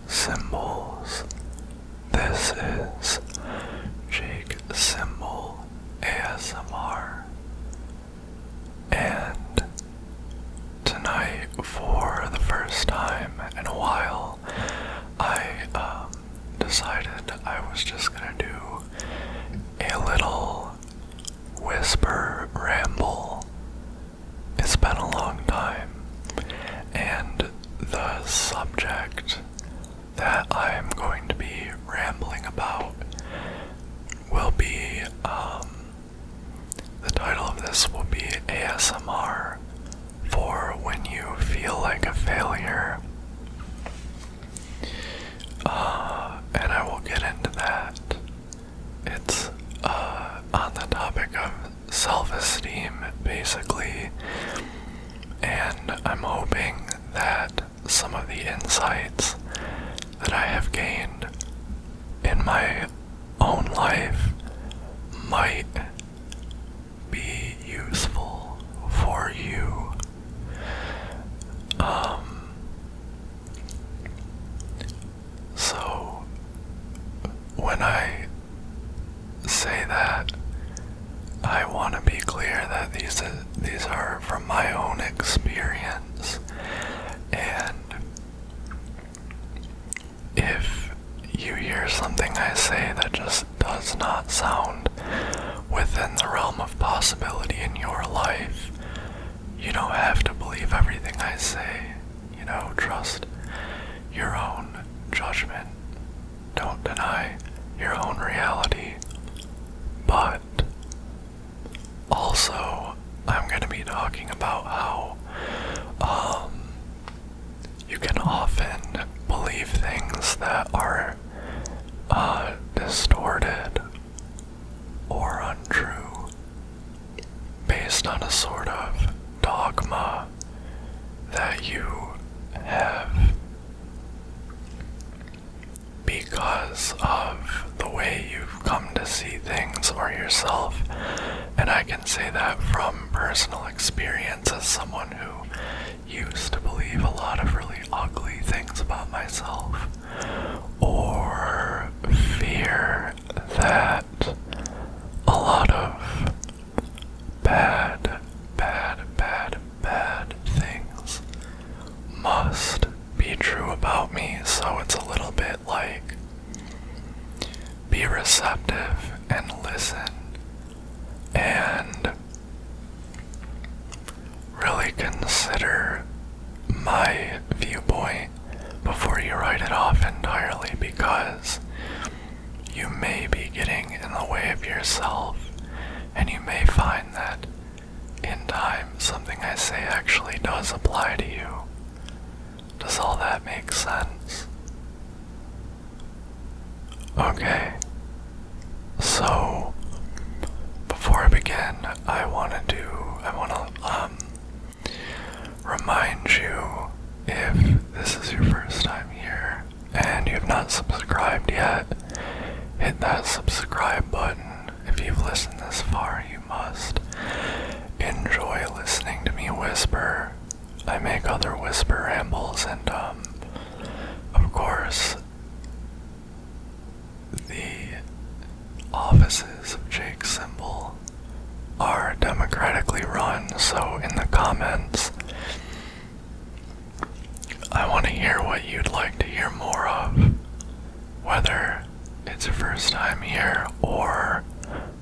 Symbols. This is Jake Symbol ASMR, and tonight, for the first time in a while, I decided I was just gonna do a little whisper ramble. It's been a long time, and the subject that I am going to be rambling about will be, the title of this will be ASMR for when you feel like a failure. And I will get into that. It's on the topic of self-esteem, basically, and I'm hoping that some of the insights that I have gained in my own life might be useful for you. So when I say that, I want to be clear that these are from my own experience, and if you hear something I say that just does not sound within the realm of possibility in your life, you don't have to believe everything I say. Trust your own judgment. Don't deny your own reality. But also, I'm going to be talking about how you can often believe things that are distorted or untrue based on a sort of dogma that you have because of the way you've come to see things or yourself. And I can say that from personal experience as someone who used to believe a lot of really ugly things about myself, or fear that a lot of bad things must be true about me. So it's a little bit like, be receptive and listen, and really consider my viewpoint before you write it off entirely, because you may be getting in the way of yourself, and you may find that in time something I say actually does apply to you. Does all that make sense? Okay, so before I begin, I want to remind you, if this is your first time here and you have not subscribed yet, hit that subscribe button. If you've listened this far, you must enjoy listening to me whisper. I make other whisper rambles, and of course, the offices of Jake Symbol are democratically run, so in the comments, I want to hear what you'd like to hear more of, whether it's your first time here or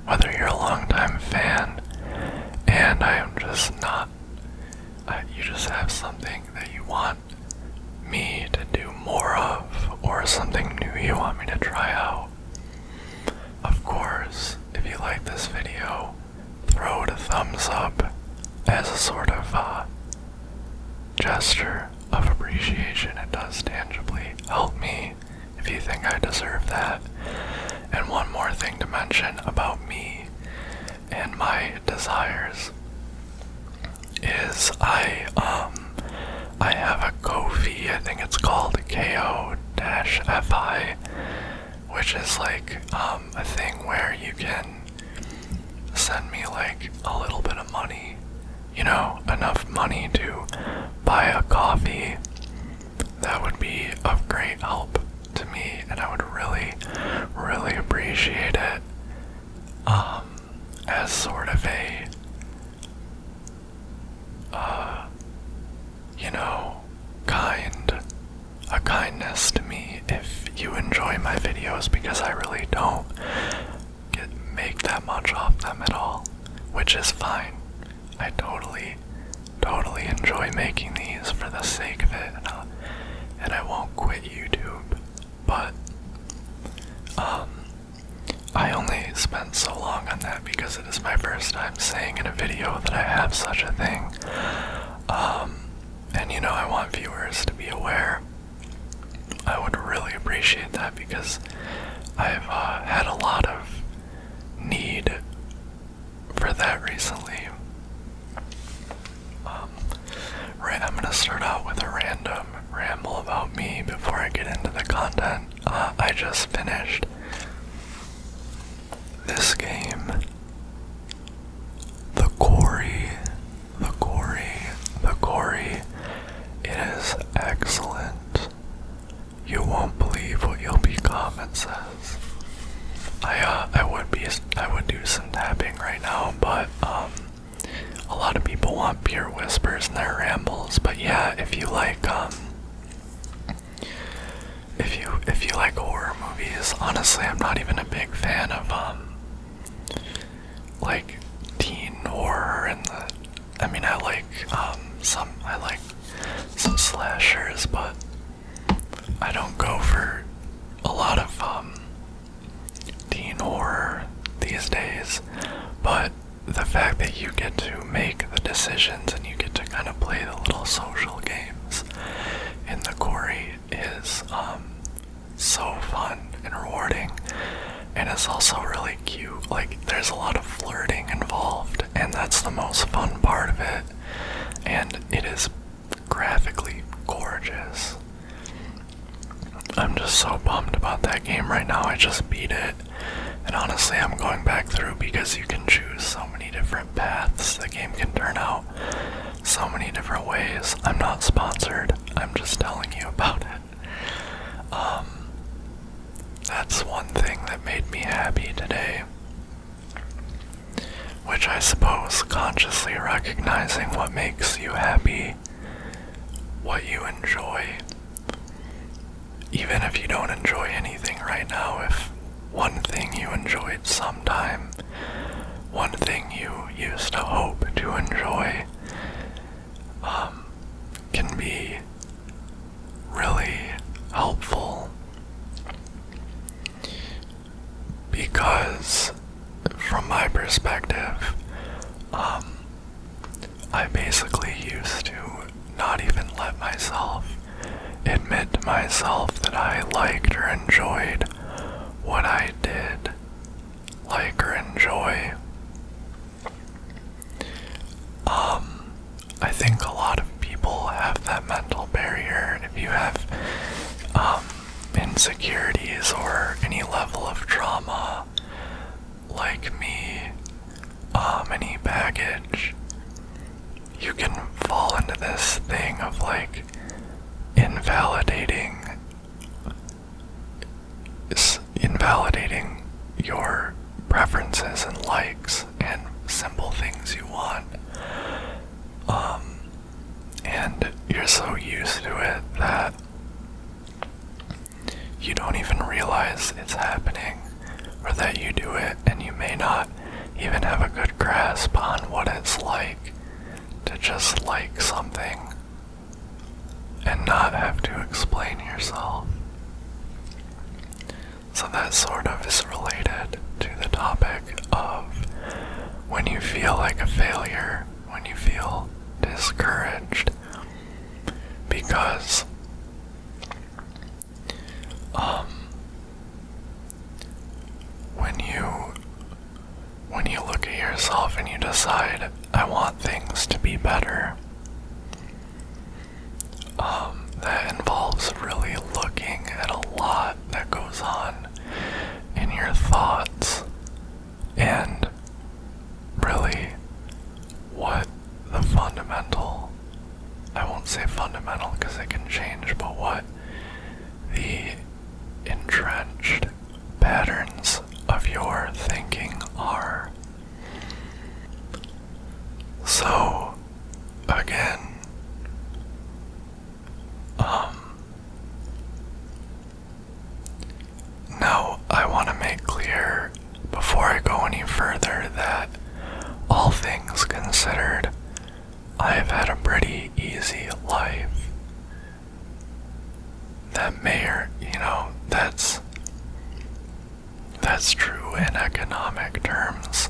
whether you're a long-time fan, and I am just not, you just have something that you want me to do more of, or something new you want me to try out. Of course, if you like this video, throw it a thumbs up as a sort of gesture of appreciation. It does tangibly help me if you think I deserve that. And one more thing to mention about me and my desires is I have a Ko-fi, I think it's called KO-FI, which is like a thing where you can send me like a little bit of money, enough money to buy a coffee. That would be of great help and I would really, really appreciate it, as sort of a, kindness to me if you enjoy my videos, because I really don't make that much off them at all, which is fine. I totally enjoy making these for the sake of it, and I won't quit YouTube, but I only spent so long on that because it is my first time saying in a video that I have such a thing, and I want viewers to be aware. I would really appreciate that because I've had a lot of need for that recently. I'm gonna start out with a random ramble about me before I get into the content. I just finished this game, The Quarry. It is excellent. You won't believe what you'll become, it says. I would do some tapping right now, but a lot of people want pure whispers in their rambles. But yeah, if you like horror movies, honestly, I'm not even a big fan of like teen horror and I like some slashers, but I don't go for a lot of teen horror these days. But the fact that you get to make the decisions and you get to kind of play the little social games in The Quarry is so fun and rewarding, and it's also really cute. Like, there's a lot of flirting involved, and that's the most fun part of it, and it is graphically gorgeous. I'm just so bummed about that game right now. I just beat it, and honestly, I'm going back through because you can choose so many different paths. The game can turn out so many different ways. I'm not sponsored. I'm just telling you about it. That's one thing that made me happy today, which I suppose consciously recognizing what makes you happy, what you enjoy. Even if you don't enjoy anything right now, if one thing you enjoyed sometime, one thing you used to hope to enjoy, can be really helpful. Because, from my perspective, I basically used to not even let myself admit to myself that I liked or enjoyed what I did like or enjoy. I think a lot of people have that mental barrier. If you have insecurities or any level of trauma like me, any baggage, you can fall into this thing of like invalidating your preferences and likes and simple things you want. And you're so used to it that you don't even realize it's happening, or that you do it, and you may not even have a good grasp on what it's like to just like something and not have to explain yourself. So that sort of is related to the topic of when you feel like a failure, when you feel discouraged, because when you look at yourself and you decide, I want things to be better, that involves really looking at a lot that goes on in your thoughts, and really what the fundamental, I won't say fundamental because it can change, but what the intrinsic considered, I've had a pretty easy life. That that's true in economic terms.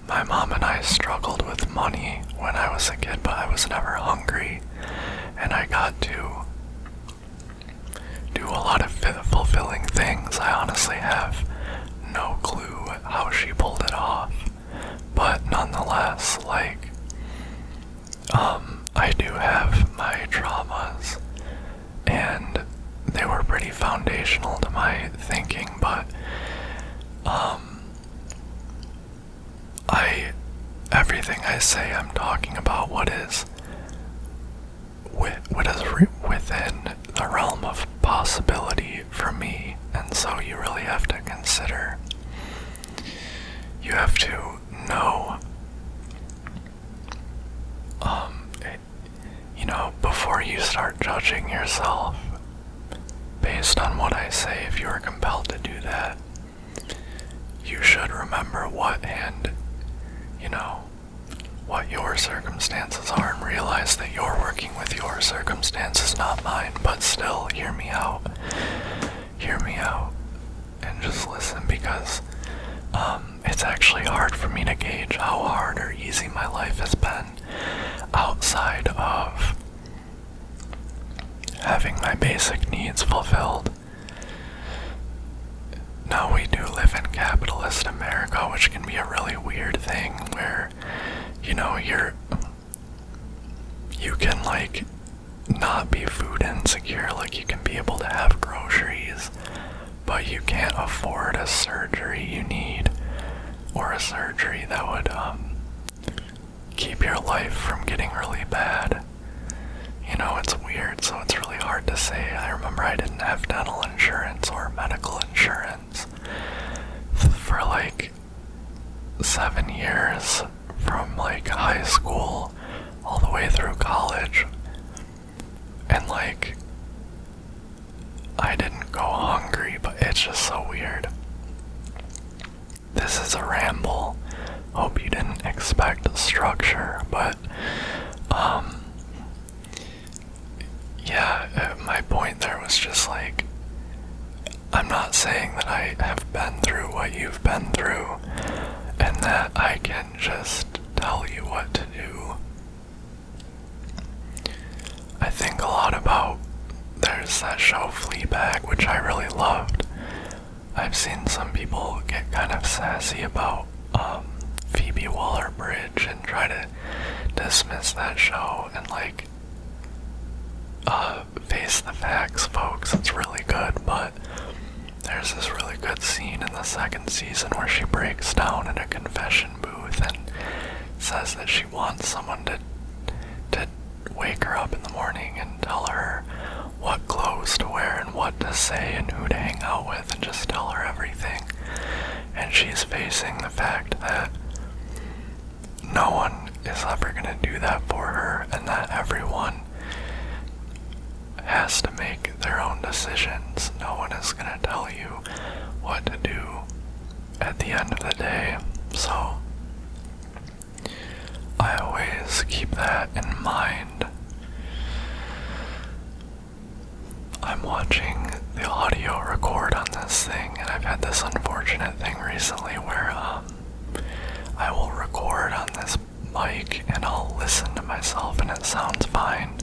My mom and I struggled with money when I was a kid, but I was never hungry, and I got to do a lot of fulfilling things. I honestly have no clue how she pulled it off, but nonetheless, I do have my traumas, and they were pretty foundational to my thinking, but everything I say, I'm talking about what is within the realm of possibility for me, and so you really have to consider, you have to know, before you start judging yourself based on what I say, if you are compelled to do that, you should remember what your circumstances are, and realize that you're working with your circumstances, not mine. But still, hear me out, and just listen, because it's actually hard for me to gauge how hard or easy my life has been outside of having my basic needs fulfilled. Now, we do live in capitalist America, which can be a really weird thing, where, you can, not be food insecure, you can be able to have groceries, but you can't afford a surgery you need, or a surgery that would, keep your life from getting really bad. It's weird, so it's really hard to say. I remember I didn't have dental insurance or medical insurance for 7 years, from high school all the way through college, and I didn't go hungry, but it's just so weird. This is a ramble. Hope you didn't expect structure, but my point there was just I'm not saying that I have been through what you've been through, and that I can just tell you what to do. I think a lot about, there's that show Fleabag, which I really loved. I've seen some people get kind of sassy about Phoebe Waller-Bridge and try to dismiss that show, and face the facts, folks. It's really good, but there's this really good scene in the second season where she breaks down in a confession booth and says that she wants someone to wake her up in the morning and tell her what clothes to wear and what to say and who to hang out with, and just tell her everything. And she's facing the fact that no one is ever going to do that for her, and that everyone has to make their own decisions. No one is going to tell you what to do at the end of the day. So I always keep that in mind. I'm watching the audio record on this thing, and I've had this unfortunate thing recently where I will record on this mic and I'll listen to myself and it sounds fine,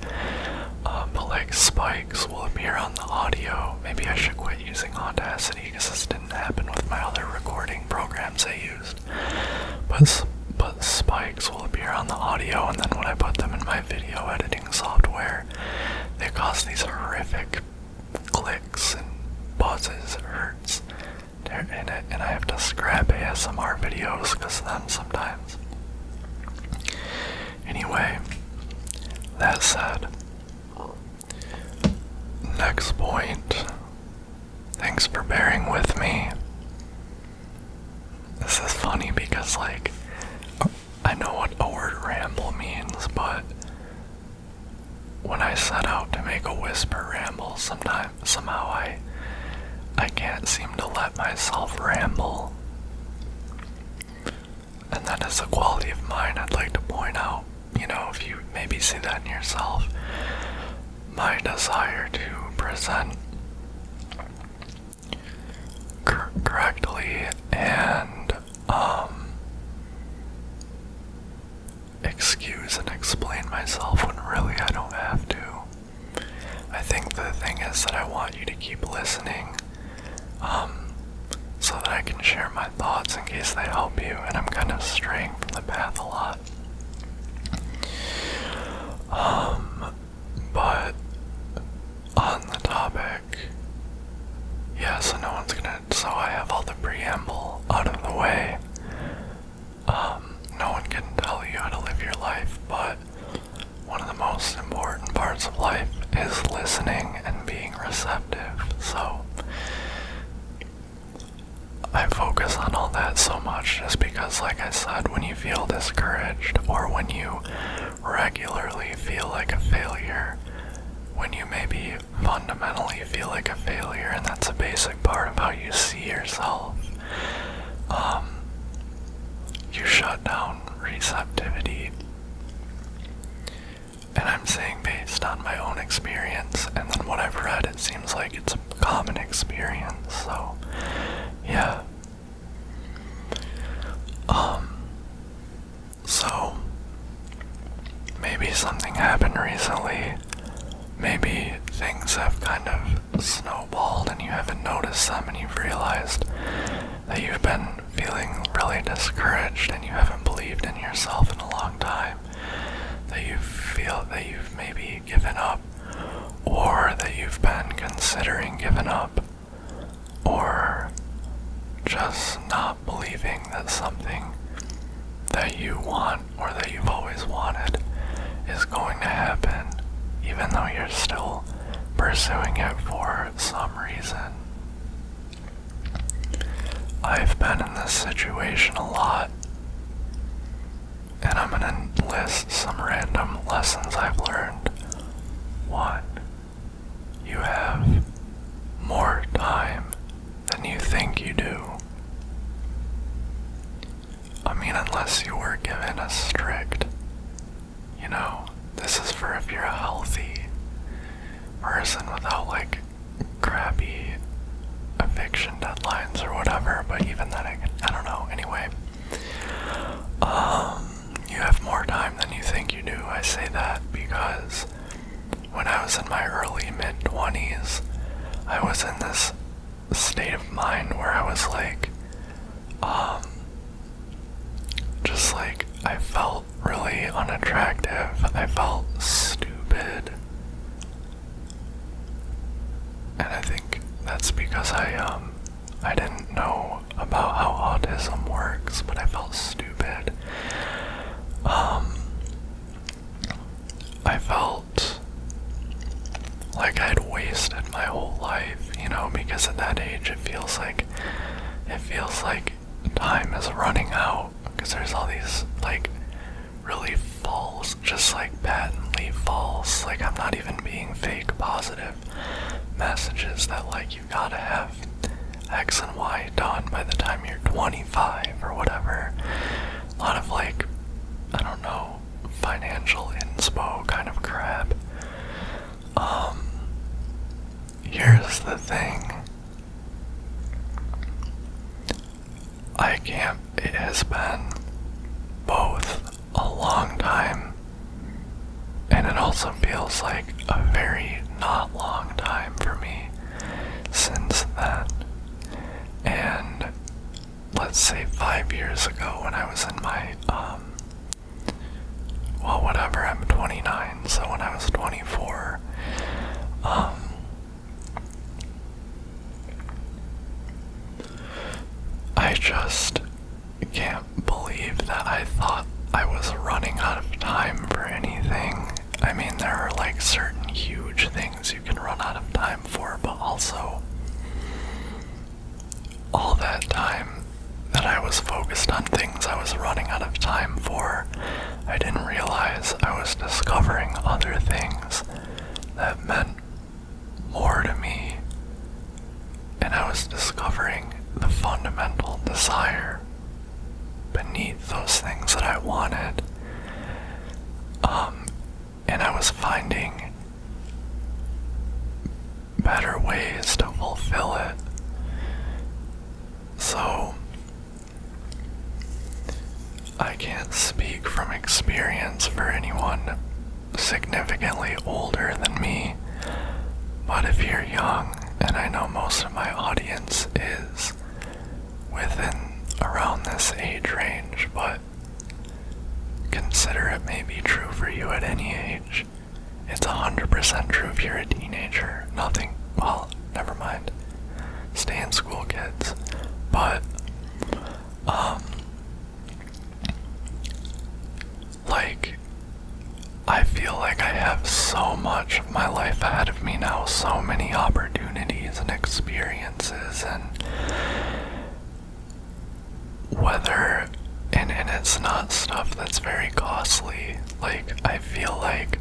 but spikes will appear on the audio. Maybe I should quit using Audacity, because this didn't happen with my other recording programs I used, but spikes will appear on the audio, and then when I put them in my video editing software, they cause these horrific clicks and buzzes. It hurts, and I have to scrap ASMR videos because of them sometimes. Anyway, that said, next point. Thanks for bearing with me. This is funny because, I know what a word ramble means, but when I set out to make a whisper ramble, somehow I can't seem to let myself ramble. And that is a quality of mine I'd like to point out. If you maybe see that in yourself, my desire to present correctly and excuse and explain myself when really I don't have to. I think the thing is that I want you to keep listening, so that I can share my thoughts in case they help you, and I'm kind of straying from the path a lot. But on the topic, so so I have all the preamble out of the way. No one can tell you how to live your life, but one of the most important parts of life is listening and being receptive. So I focus on all that so much just because, like I said, when you feel discouraged, or when you regularly feel like a failure, when you maybe fundamentally feel like a failure, and that's a basic part of how you see yourself, you shut down receptivity. And I'm saying based on my own experience, and then what I've read, it seems like it's a common experience, so yeah. So maybe something happened recently, maybe things have kind of snowballed and you haven't noticed them, and you've realized that you've been feeling really discouraged and you haven't believed in yourself in a long time, that you feel that you've maybe given up, or that you've been considering giving up, or just not believing that something that you want or that you've always wanted is going to happen, even though you're still pursuing it for some reason. I've been in this situation a lot, and I'm gonna list some random lessons I've learned. 1. You have more time than you think you do. I mean, unless you were given a strict, this is for if you're a healthy person without like crappy eviction deadlines or whatever, but even then I don't know. Anyway, you have more time than you think you do. I say that because when I was in my early mid-20s, I was in this state of mind where I was like, just like, I felt really unattractive. I felt stupid. And I think that's because I didn't know about how autism works, but I felt stupid. I felt like I'd wasted my whole life, because at that age it feels like time is running out, because there's all these like really false, just like patently false, like I'm not even being fake positive messages that like you gotta have X and Y done by the time you're 25 or whatever. A lot of like, I don't know, financial inspo kind of crap. Here's the thing. It has been both a long time, and it also feels like a very not long time for me since then. And let's say 5 years ago, when I was in my, whatever, I'm 29, so when I was 24, I just can't believe that I thought I was running out of time for anything. I mean, there are like certain huge things you can run out of time for, but also all that time that I was focused on things I was running out of time for, I didn't realize I was discovering other things that meant more to me, and I was discovering the fundamental desire beneath those better ways to fulfill it. So, I can't speak from experience for anyone significantly older than me, but if you're young, and I know most of my audience is within around this age range, but consider it may be true for you at any age. It's 100% true if you're a teenager. Nothing, well, never mind. Stay in school, kids. But, I feel like I have so much of my life ahead of me now, so many opportunities and experiences, and and it's not stuff that's very costly. I feel like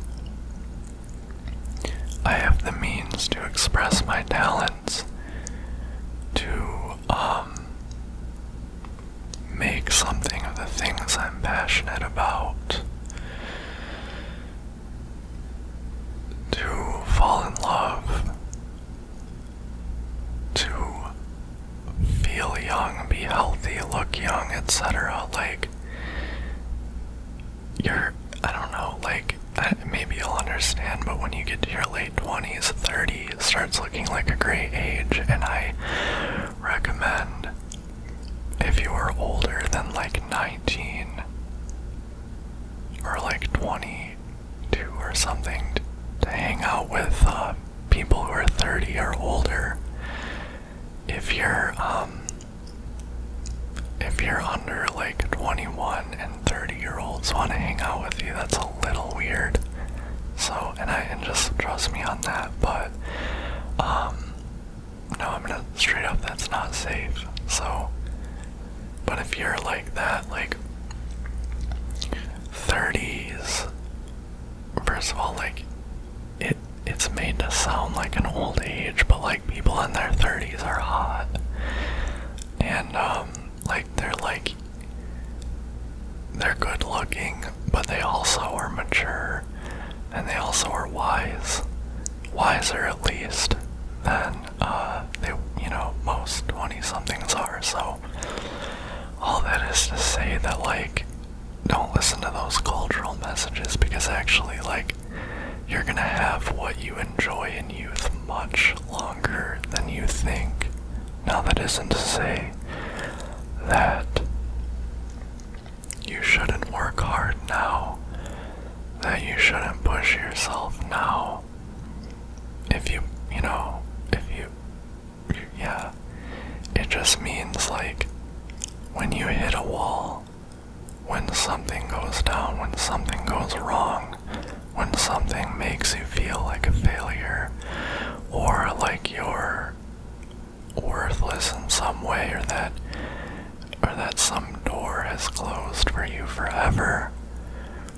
I have the means to express my talents, to, make something of the things I'm passionate about, to fall in love, to feel young, be healthy, look young, etc. I don't know, maybe you'll understand, but when you get to your late 20s, 30, it starts looking like a great age, and I recommend, if you are older than 19, or 22 or something, to hang out with people who are 30 or older. If you're under 21 and 30-year-olds want to hang out with you, that's a little weird. So, and just trust me on that, but no, I'm gonna straight up, that's not safe. So, but if you're like that, 30s, first of all, it's made to sound like an old age, but people in their 30s are hot, and they're good looking, but they also are mature, and they also are wise, wiser at least than most 20-somethings are. So all that is to say that don't listen to those cultural messages, because actually you're gonna have what you enjoy in youth much longer than you think. Now, that isn't to say that you shouldn't work hard now, that you shouldn't push yourself now. Yeah, it just means when you hit a wall, when something goes down, when something goes wrong, when something makes you feel like a failure, or like you're worthless in some way, or that some door has closed for you forever,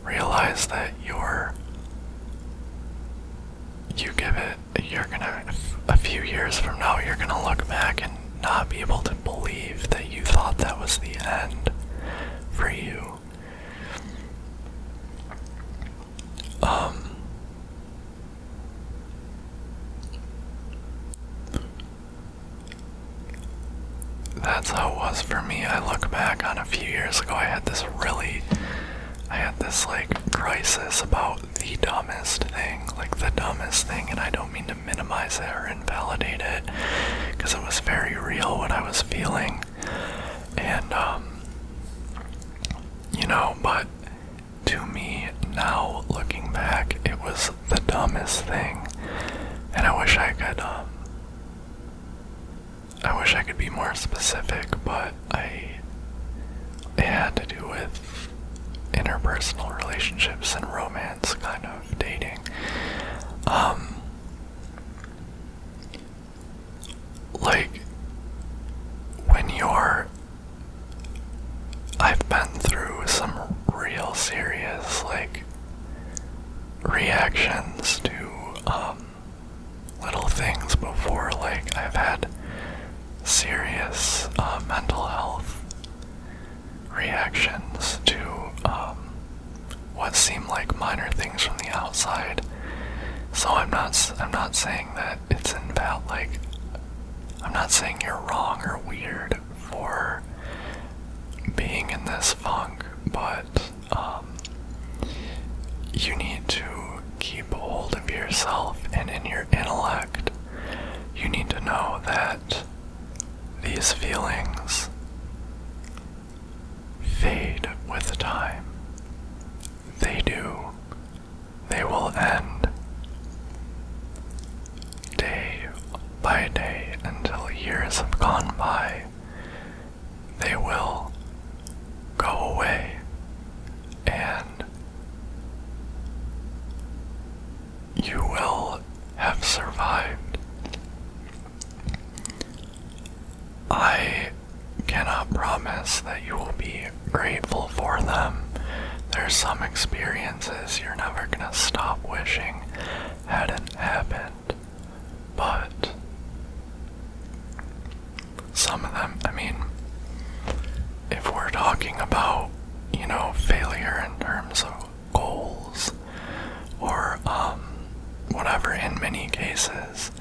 realize that a few years from now, you're gonna look back and not be able to believe that you thought that was the end for you. That's how it was for me. I look back on a few years ago, I had this crisis about the dumbest thing, and I don't mean to minimize it or invalidate it, because it was very real what I was feeling, and but to me now, looking back, it was the dumbest thing, and I wish I could be more specific, but it had to do with interpersonal relationships and romance, kind of dating. I've been through some real serious, reactions to, little things before. I've had serious, mental health reactions to, what seem like minor things from the outside. So I'm not saying that it's invalid I'm not saying you're wrong or weird for being in this funk, but you need to keep hold of yourself and in your intellect. You need to know that these feelings fade with time. They do. They will end day by day until years have gone by. They will go away, and you will have survived. I cannot promise that you will be grateful for them. There's some experiences you're never gonna stop wishing hadn't happened, but some of them, if we're talking about, failure in terms of goals or whatever, in many cases,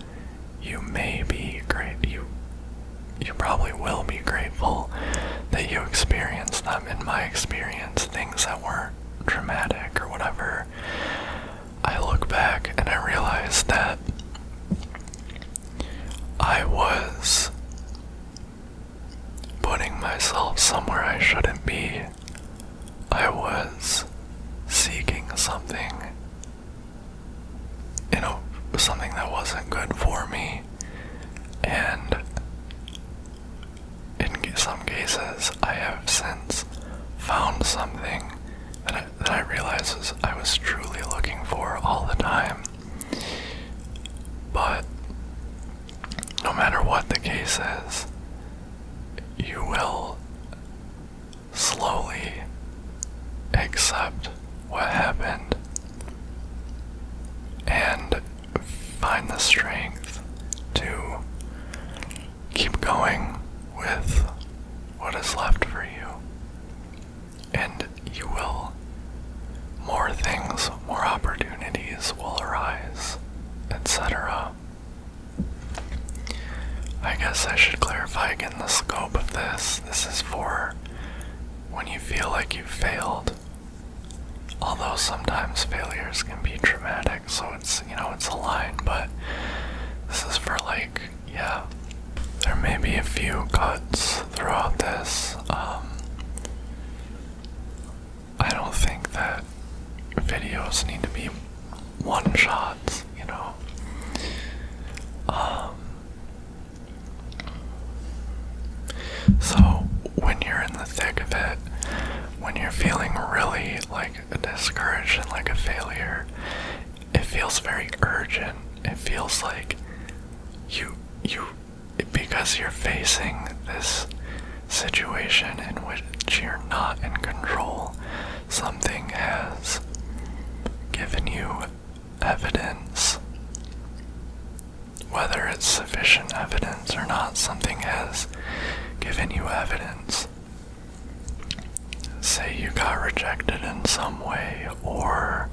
you may be great. You probably will be grateful that you experienced them. In my experience, things that weren't traumatic or whatever, I look back and I realize that I was putting myself somewhere I shouldn't be. I was seeking something, something that wasn't good for me, and in some cases I have since found something that I realize I was truly looking for all the time. But no matter what the case is, you will slowly accept what happened and find the strength to keep going with what is left for you. And you will, more things, more opportunities will arise, etc. I guess I should clarify again the scope of this. This is for when you feel like you've failed. Although sometimes failures can be traumatic, so it's a line, but this is for there may be a few cuts throughout this. I don't think that videos need to be one-shots, So, when you're in the thick of it, when you're feeling really discouraged and like a failure, it feels very urgent. It feels like because you're facing this situation in which you're not in control, something has given you evidence. Whether it's sufficient evidence or not, something has given you evidence. Say you got rejected in some way, or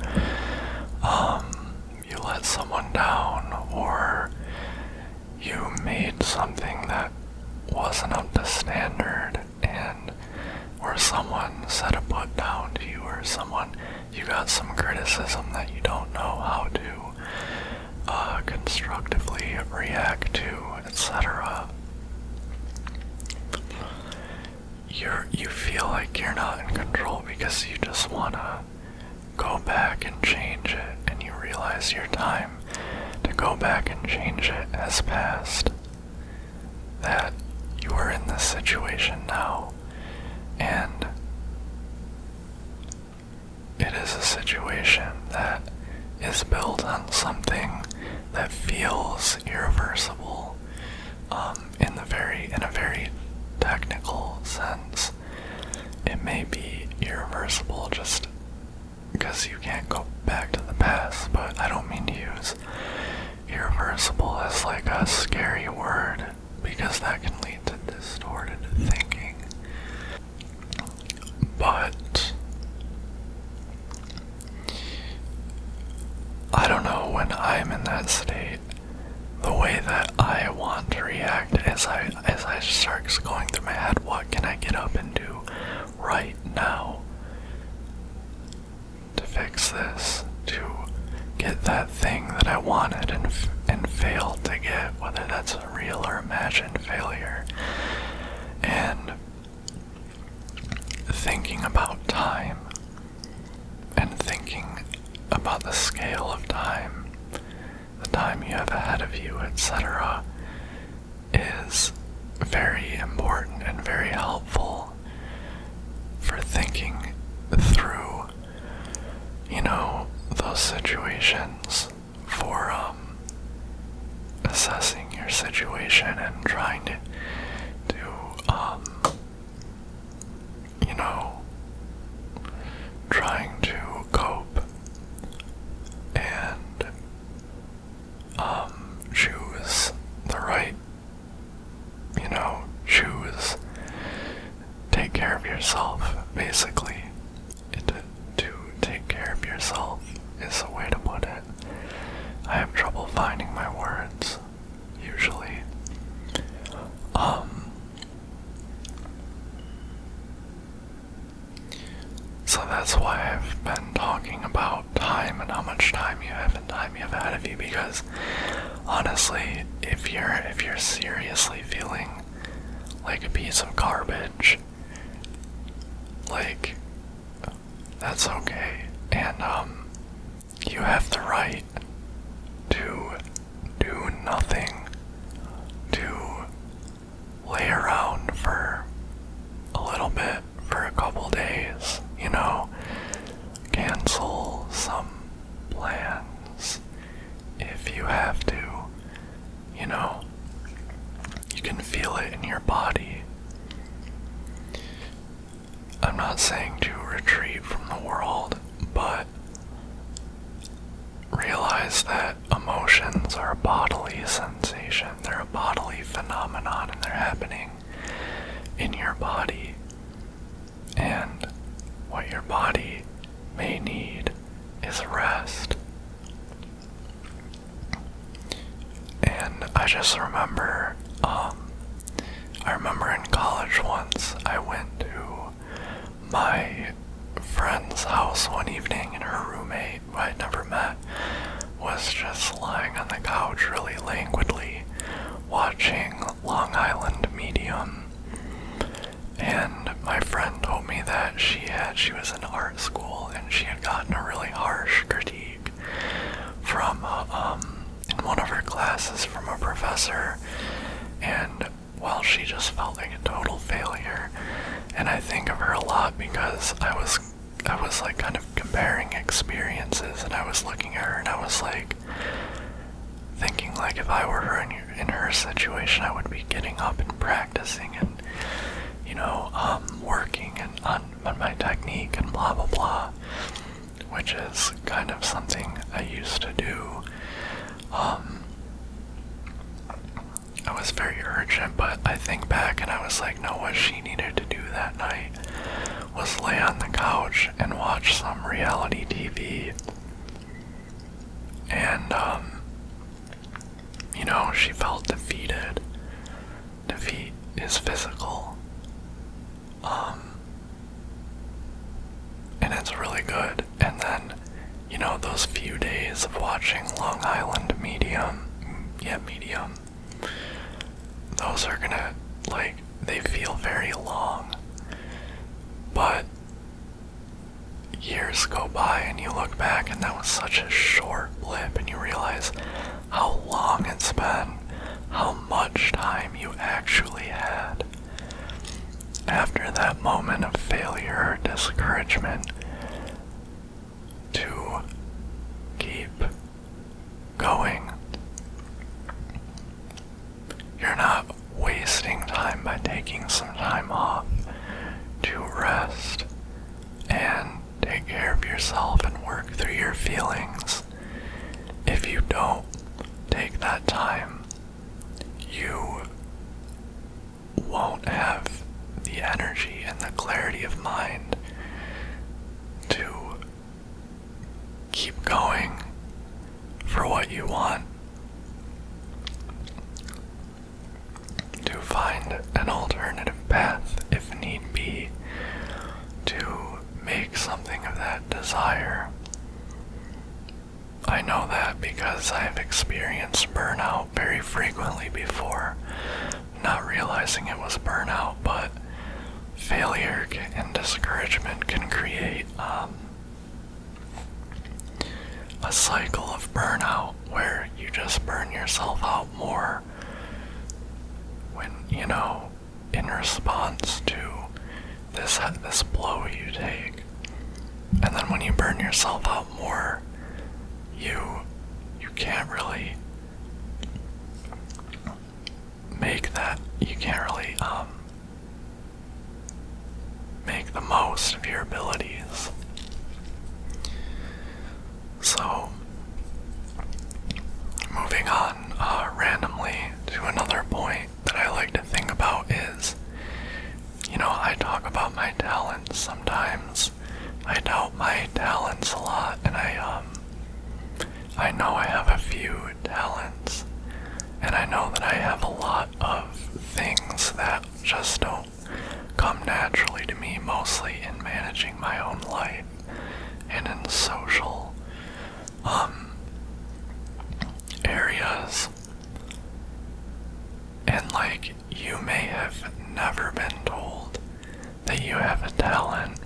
you let someone down, or you made something that wasn't up to standard, or someone set a put down to you, or you got some criticism that you don't know how to constructively react to, etc. You feel like you're not in control because you just want to go back and change it, and you realize your time to go back and change it has passed. That you are in this situation now, and it is a situation that is built on something that feels irreversible, in a very technical sense. It may be irreversible just because you can't go back to the past, but I don't mean to use irreversible as like a scary word, because that can lead to distorted thinking. But I don't know, when I'm in that state, the way that as I start going through my head, what can I get up and do right now to fix this, to get that thing that I wanted and failed to get, whether that's a real or imagined failure. And thinking about time and thinking about the scale of time, the time you have ahead of you, etc., is very important and very helpful for thinking through, those situations, for assessing your situation and trying to trying to cope and choose the right, take care of yourself, basically. To take care of yourself is the way to put it. I have trouble finding my words, usually. So that's why I've been talking about time and how much time you have and time you have ahead of you, because honestly, if you're seriously feeling like a piece of garbage, like, that's okay. And you have the right to do nothing, to lay around for a little bit, for a couple days, cancel some plans if you have to, you can feel it in your body. I'm not saying to retreat from the world, but realize that emotions are a bodily sensation. They're a bodily phenomenon, and they're happening in your body. And what your body may need is rest. And I just remember, in college once, I went to my friend's house one evening, and her roommate, who I'd never met, was just lying on the couch really languidly watching Long Island Medium. And my friend told me that she was in art school and she had gotten a really harsh critique from in one of her classes from a professor, and she just felt like a total failure. And I think of her a lot because I was like kind of comparing experiences, and I was looking at her and I was like thinking, like, if I were her in her situation, I would be getting up and practicing and working and on my technique and blah blah blah, which is kind of something I used to do. I was very urgent, but I think back and I was like, no, what she needed to do that night was lay on the couch and watch some reality TV. And, she felt defeated. Defeat is physical. And it's really good. And then, those few days of watching Long Island Medium, those are gonna, they feel very long. But years go by and you look back and that was such a short blip, and you realize how long it's been, how much time you actually had. After that moment of failure or discouragement, to keep going. You're not wasting time by taking some time off to rest and take care of yourself and work through your feelings. If you don't take that time, you won't have the energy and the clarity of mind to keep going for what you want, to find an alternative path if need be to make something of that desire. I know that because I've experienced burnout very frequently before, not realizing it was burnout, but failure and discouragement can create a cycle of burnout where you just burn yourself out more when, in response to this blow you take. And then when you burn yourself out more, you can't really make the most of your abilities. So, moving on randomly to another point that I like to think about is, I talk about my talents sometimes. I doubt my talents a lot, and I know I have a few talents, and I know that I have a lot of things that just don't come naturally to me, mostly in managing my own life and in social areas. And you may have never been told that you have a talent,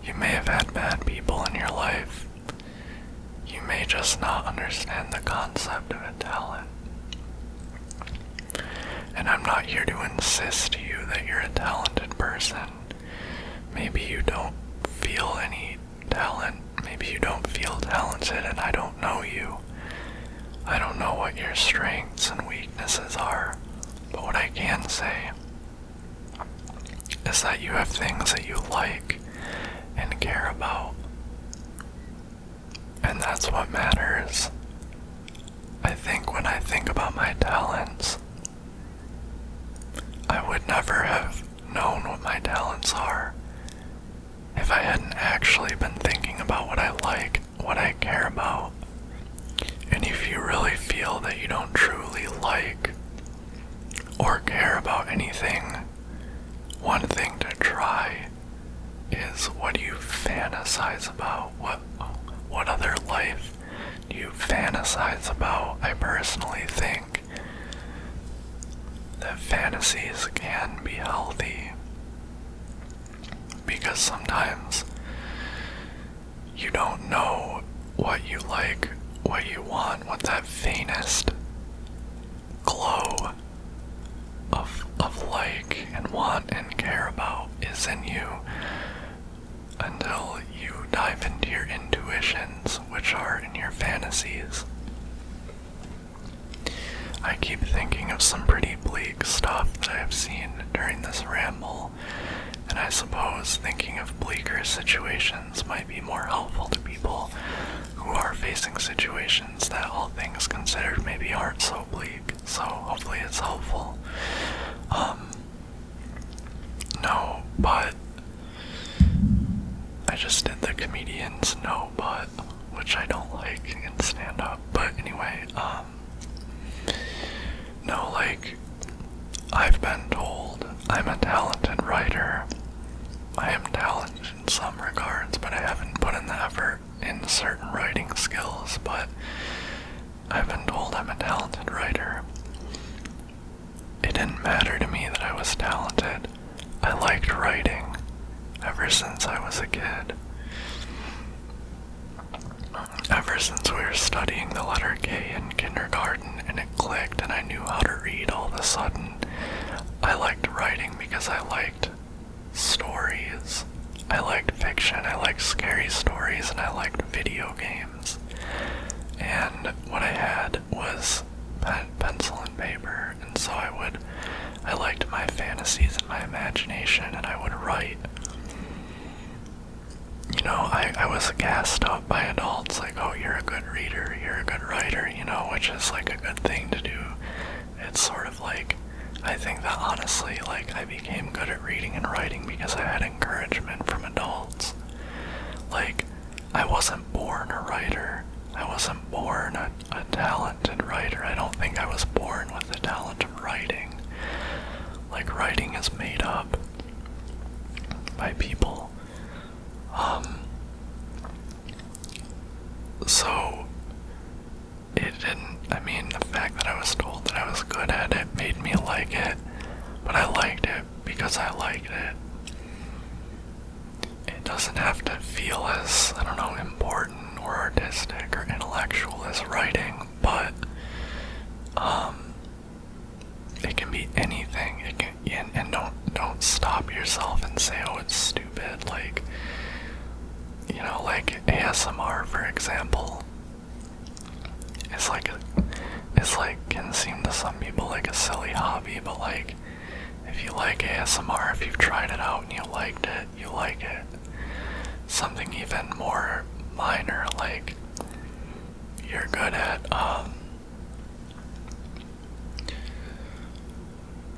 You may have had bad people in your life. You may just not understand the concept of a talent. And I'm not here to insist to you that you're a talented person. Maybe you don't feel any talent. Maybe you don't feel talented, and I don't know you. I don't know what your strengths and weaknesses are. But what I can say is that you have things that you like and care about. And that's what matters. I think when I think about my talents, I would never have known what my talents are if I hadn't actually been thinking about what I like, what I care about. And if you really feel that you don't truly like or care about anything, one thing to try is, what do you fantasize about? What other life do you fantasize about? I personally think that fantasies can be healthy, because sometimes you don't know what you like, what you want, what that faintest glow of like and want and care about is in you, until you dive into your intuitions, which are in your fantasies. I keep thinking of some pretty bleak stuff that I've seen during this ramble, and I suppose thinking of bleaker situations might be more helpful to people who are facing situations that, all things considered, maybe aren't so bleak. So hopefully it's helpful. No, but I just did the comedian's no but, which I don't like in stand-up. But anyway, no, I've been told I'm a talented writer. I am talented in some regards, but I haven't put in the effort in certain writing skills. But I've been told I'm a talented writer. It didn't matter to me that I was talented. I liked writing ever since I was a kid. Ever since we were studying the letter K in kindergarten and it clicked and I knew how to read all of a sudden, I liked writing because I liked stories. I liked fiction, I liked scary stories, and I liked video games. And what I had was pencil and paper, and so I liked my fantasies and my imagination, and I would write. I was gassed up by adults, like, oh, you're a good reader, you're a good writer, which is a good thing to do. It's sort of I think that honestly, I became good at reading and writing because I had encouragement from adults. I wasn't born a writer. I wasn't born a talented writer. I don't think I was born with a talent I mean, the fact that I was told that I was good at it made me like it, but I liked it because I liked it. It doesn't have to feel as, I don't know, important or artistic or intellectual as writing, but it can be anything. It can, and don't stop yourself and say, oh, it's stupid. Like, you know, like ASMR, for example, it's like can seem to some people like a silly hobby, but like, if you like ASMR, if you've tried it out and you liked it, you like it. Something even more minor, like you're good at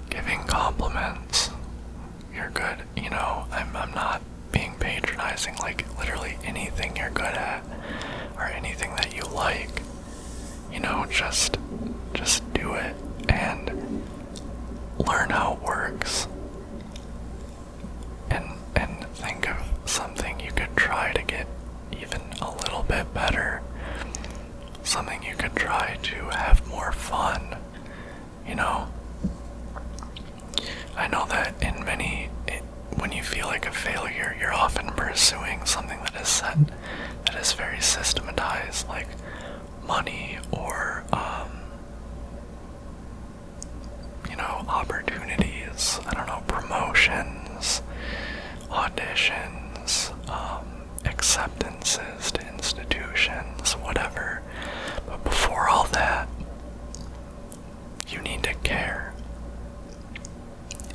giving compliments. You're good, you know, I'm not being patronizing, like literally anything you're good at or anything that you like, you know, just do it and learn how it works. And think of something you could try to get even a little bit better. Something you could try to have more fun, you know? I know that when you feel like a failure, you're often pursuing something that is very systematized, like money or, you know, opportunities, I don't know, promotions, auditions, acceptances to institutions, whatever. But before all that, you need to care.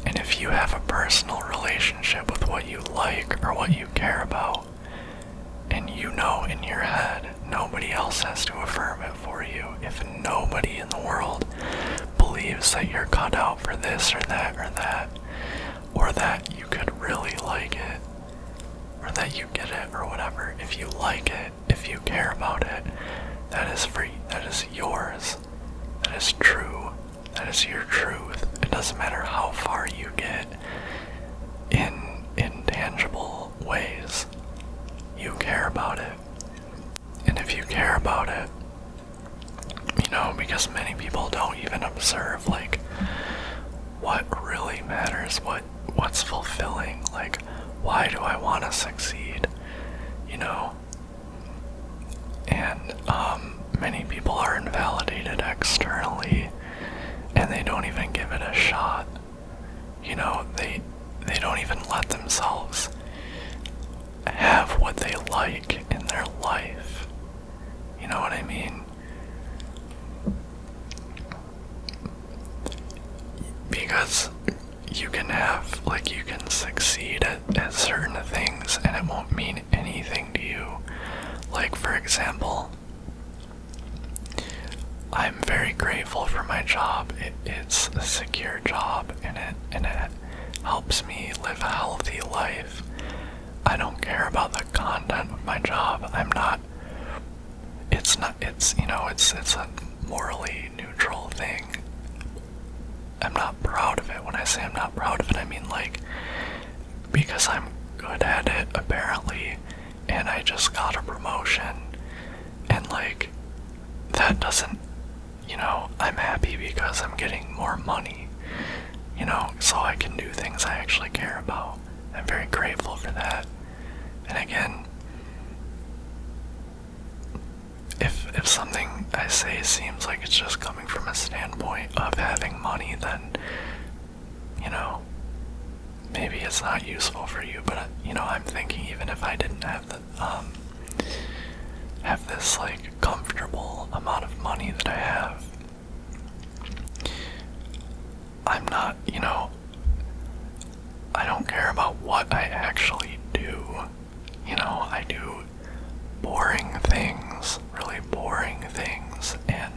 And if you have a personal relationship with what you like or what you care about, and you know in your head nobody else has to affirm it for you, if nobody in the world believes that you're cut out for this or that or that, or that you could really like it, or that you get it or whatever, if you like it, if you care about it, that is free, that is yours, that is true, that is your truth. It doesn't matter how far you get in intangible ways, you care about it. And if you care about it, you know, because many people don't even observe, like, what really matters, what's fulfilling, like, why do I want to succeed, you know? And, many people are invalidated externally, and they don't even give it a shot, you know, they don't even let themselves have what they like in their life, you know what I mean? Because you can have, like, you can succeed at certain things and it won't mean anything to you. Like, for example, I'm very grateful for my job. It's a secure job and it helps me live a healthy life. I don't care about the content of my job. It's you know, it's a morally neutral thing. I'm not proud of it. When I say I'm not proud of it, I mean, like, because I'm good at it, apparently, and I just got a promotion, and, like, that doesn't, you know, I'm happy because I'm getting more money, you know, so I can do things I actually care about. I'm very grateful for that. And again, if something I say seems like it's just coming from a standpoint of having money, then, you know, maybe it's not useful for you, but, you know, I'm thinking even if I didn't have this, like, comfortable amount of money that I have, I'm not, you know, I don't care about what I actually do. You know, I do boring things, really boring things, and,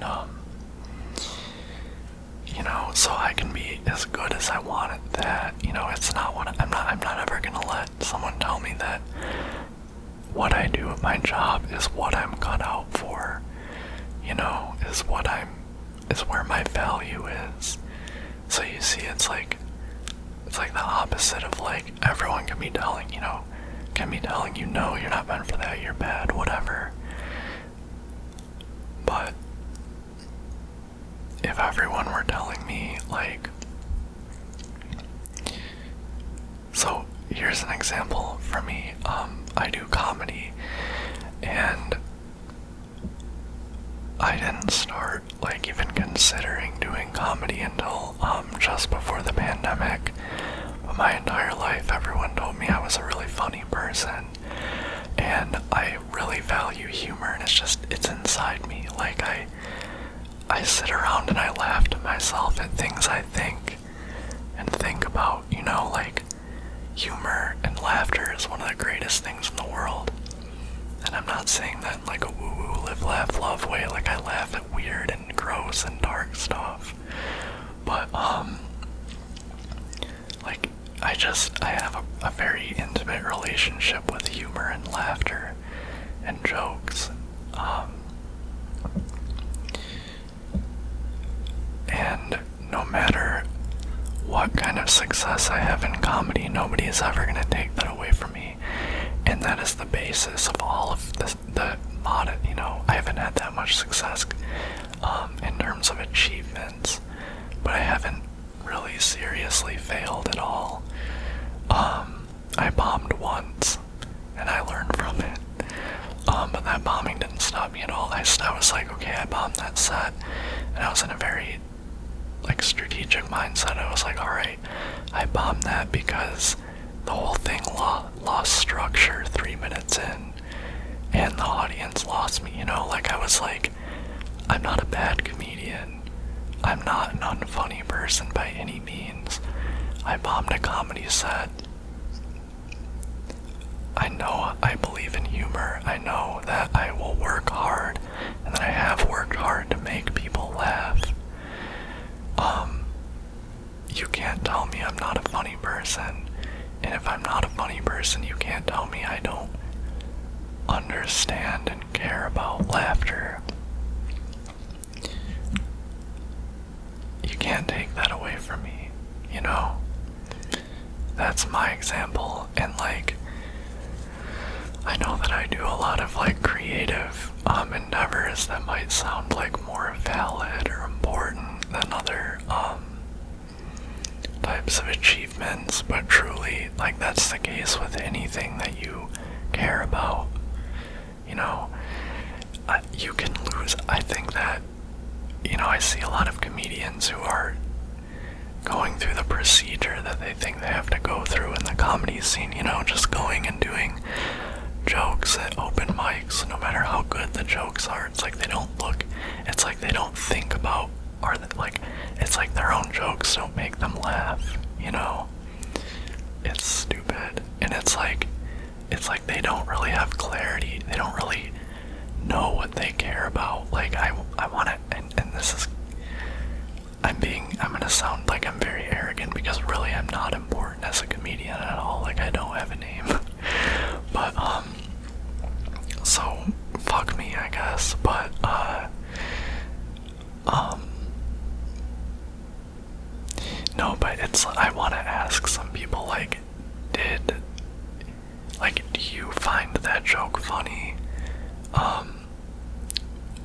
you know, so I can be as good as I want at that. You know, it's not what I'm not ever gonna let someone tell me that what I do at my job is what I'm cut out for, you know, is where my value is. So you see, it's like the opposite of, like, everyone can be telling you, no, you're not meant for that, you're bad, whatever. But if everyone were telling me, like, so here's an example for me. I do comedy, and I didn't start, like, even considering doing comedy until just before the pandemic. But my entire life, everyone told me I was a really funny person, and I really value humor, and it's inside me. Like, I sit around and I laugh to myself at things I think and think about, you know, like, humor and laughter is one of the greatest things in the world. And I'm not saying that in like a woo-woo, live, laugh, love way. Like, I laugh at weird and gross and dark stuff. But, like, I have a very intimate relationship with humor and laughter and jokes. And no matter what kind of success I have in comedy, nobody is ever going to take that away from me. And that is the basis of all of the modern, you know, I haven't had that much success in terms of achievements, but I haven't really seriously failed at all. I bombed once, and I learned from it. But that bombing didn't stop me at all. I was like, okay, I bombed that set, and I was in a very, like, strategic mindset. I was like, alright, I bombed that because the whole thing lost structure 3 minutes in, and the audience lost me, you know? Like, I was like, I'm not a bad comedian. I'm not an unfunny person by any means. I bombed a comedy set. I know I believe in humor. I know that I will work hard, and that I have worked hard to make people laugh. You can't tell me I'm not a funny person. And if I'm not a funny person, you can't tell me I don't understand and care about laughter. You can't take that away from me, you know? That's my example, and, like, I know that I do a lot of, like, creative endeavors that might sound like more valid or important than other types of achievements, but truly, like, that's the case with anything that you care about. You know, you can lose. I think that, you know, I see a lot of comedians who are going through the procedure that they think they have to go through in the comedy scene, you know, just going and doing jokes at open mics, no matter how good the jokes are. It's like they don't think about, it's like their own jokes don't make them laugh, you know? It's stupid. And it's like they don't really have clarity. They don't really know what they care about. Like, I want to, and this is, I'm gonna sound like I'm very arrogant, because really I'm not important as a comedian at all. Like, I don't have a name. But, so, fuck me, I guess. But, no, but I want to ask some people, like, do you find that joke funny?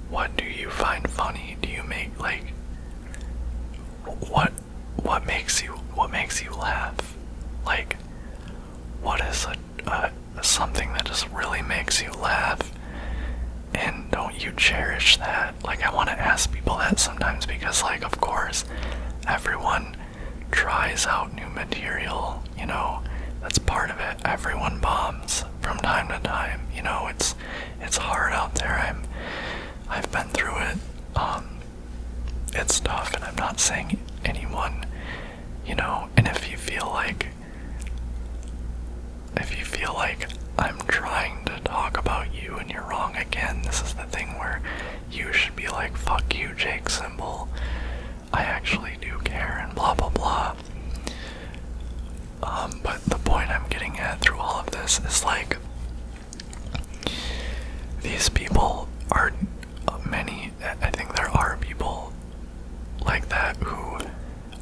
What do you find funny? Do you make, like, what makes you laugh? Like, what is something that just really makes you laugh? And don't you cherish that? Like, I want to ask people that sometimes, because, like, of course, everyone tries out new material, you know, that's part of it. Everyone bombs from time to time, you know, it's hard out there. I've been through it. It's tough, and I'm not saying anyone, you know, and if you feel like I'm trying to talk about you and you're wrong again, this is the thing where you should be like, fuck you, Jake Symbol. I actually do care, and blah blah blah. But the point I'm getting at through all of this is, like, these people are I think there are people like that who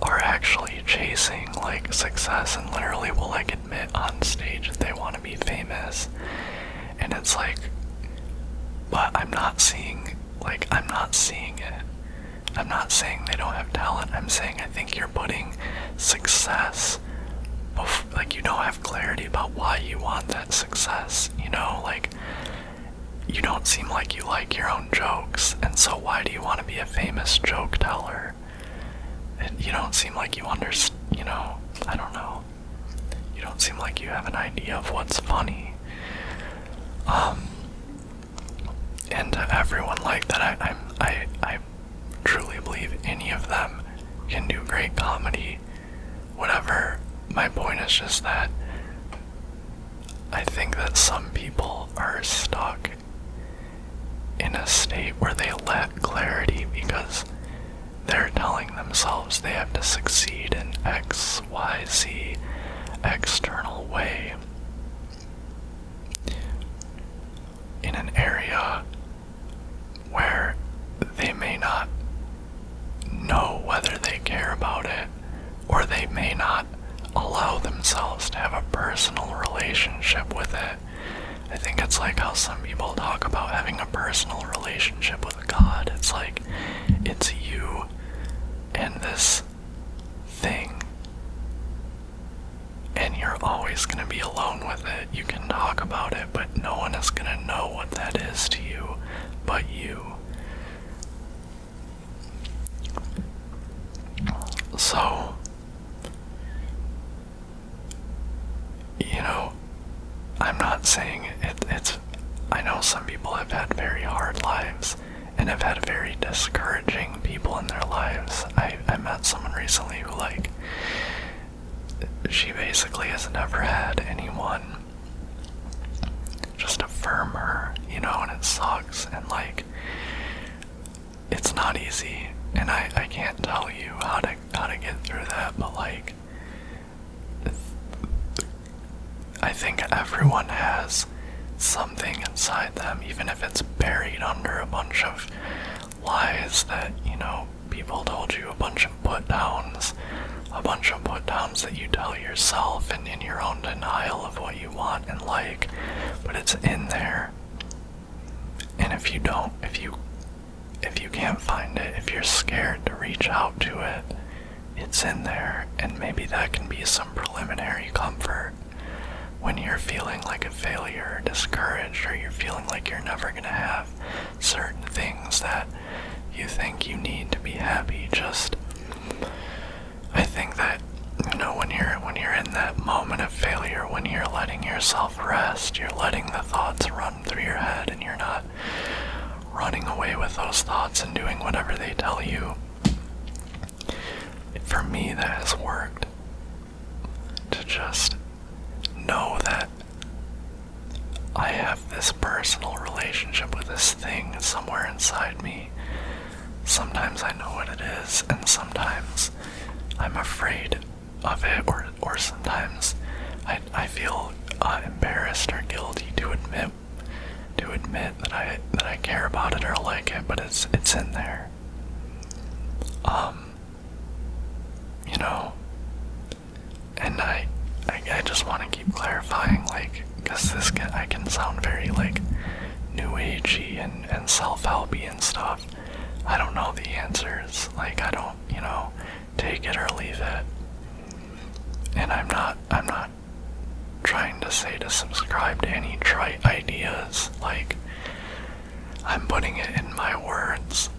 are actually chasing, like, success, and literally will, like, admit on stage that they want to be famous. And it's like, but I'm not seeing it. I'm not saying they don't have talent. I'm saying I think you're putting success, like, you don't have clarity about why you want that success, you know, like, you don't seem like you like your own jokes, and so why do you want to be a famous joke teller? And you don't seem like you understand, you know, I don't know. You don't seem like you have an idea of what's funny. And to everyone like that, I truly believe any of them can do great comedy, whatever. My point is just that I think that some people are stuck in a state where they lack clarity because they're telling themselves they have to succeed in X, Y, Z external way in an area where they may not know whether they care about it, or they may not allow themselves to have a personal relationship with it. I think it's like how some people talk about having a personal relationship with God. It's like, it's you and this thing, and you're always going to be alone with it. You can talk about it, but no one is going to know what that is to you but you. So, you know, I'm not saying it's, I know some people have had very hard lives and have had very discouraging people in their lives. I met someone recently who, like, she basically has never had anyone just affirm her, you know, and it sucks, and, like, it's not easy, and I can't tell you how to get through that, but, like, I think everyone has something inside them, even if it's buried under a bunch of lies that, you know, people told you, a bunch of put-downs that you tell yourself, and in your own denial of what you want and like, but it's in there. And if you can't find it, if you're scared to reach out to it, it's in there, and maybe that can be some preliminary comfort when you're feeling like a failure or discouraged, or you're feeling like you're never gonna have certain things that you think you need to be happy. Just, I think that, you know, when you're in that moment of failure, when you're letting yourself rest, you're letting the thoughts run through your head, and you're not running away with those thoughts and doing whatever they tell you. For me, that has worked. To just know that I have this personal relationship with this thing somewhere inside me. Sometimes I know what it is, and sometimes I'm afraid of it, or sometimes I feel embarrassed or guilty to admit that I care about it or like it, but it's in there. You know, and I just want to keep clarifying, like, because I can sound very, like, new agey and self-helpy and stuff. I don't know the answers. Like, I don't, you know, take it or leave it. And I'm not trying to say to subscribe to any trite ideas. Like, I'm putting it in my words.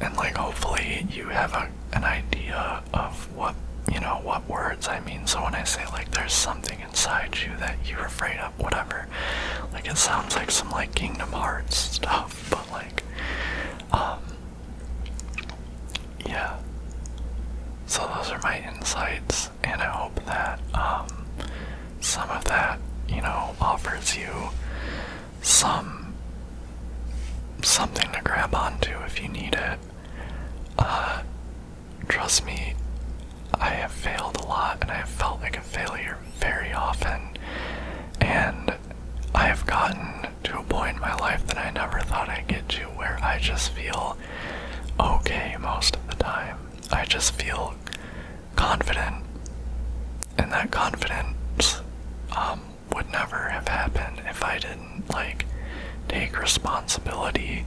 And, like, hopefully you have an idea of what, you know, what words I mean. So when I say, like, there's something inside you that you're afraid of, whatever, like, it sounds like some, like, Kingdom Hearts stuff, but, like, yeah. So those are my insights, and I hope that, some of that, you know, offers you something to grab onto if you need it. Trust me, I have failed a lot, and I have felt like a failure very often, and I have gotten to a point in my life that I never thought I'd get to, where I just feel okay most of the time. I just feel confident, and that confidence would never have happened if I didn't, like, take responsibility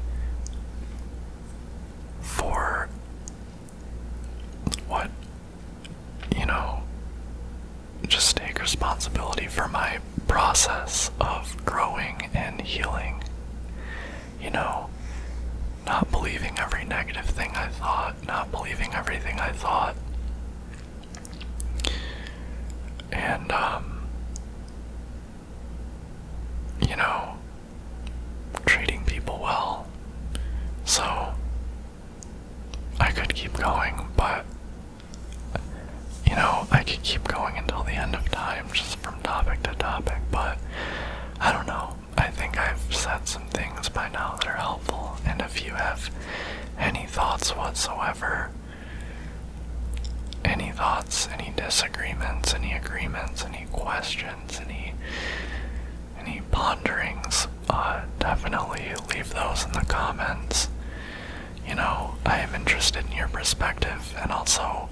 process of growing and healing. You know, not believing every negative thing I thought, not believing everything I thought. And, you know, treating people well. So, I could keep going, but, you know, I could keep going until the end of time, just from topic to topic, but I don't know. I think I've said some things by now that are helpful, and if you have any thoughts whatsoever, any thoughts, any disagreements, any agreements, any questions, any ponderings, definitely leave those in the comments. You know, I am interested in your perspective, and also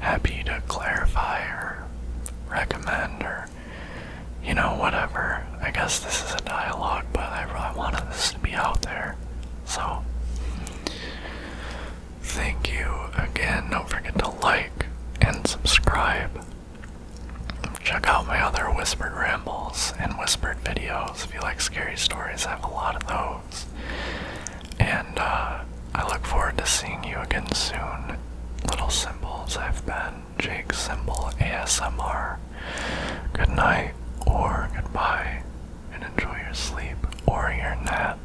happy to clarify or recommend or, you know, whatever. I guess this is a dialogue, but I wanted this to be out there. So, thank you again. Don't forget to like and subscribe. Check out my other whispered rambles and whispered videos. If you like scary stories, I have a lot of those. And I look forward to seeing you again soon. Little Symbols, I've been Jake Symbol ASMR. Good night or goodbye, and enjoy your sleep or your nap.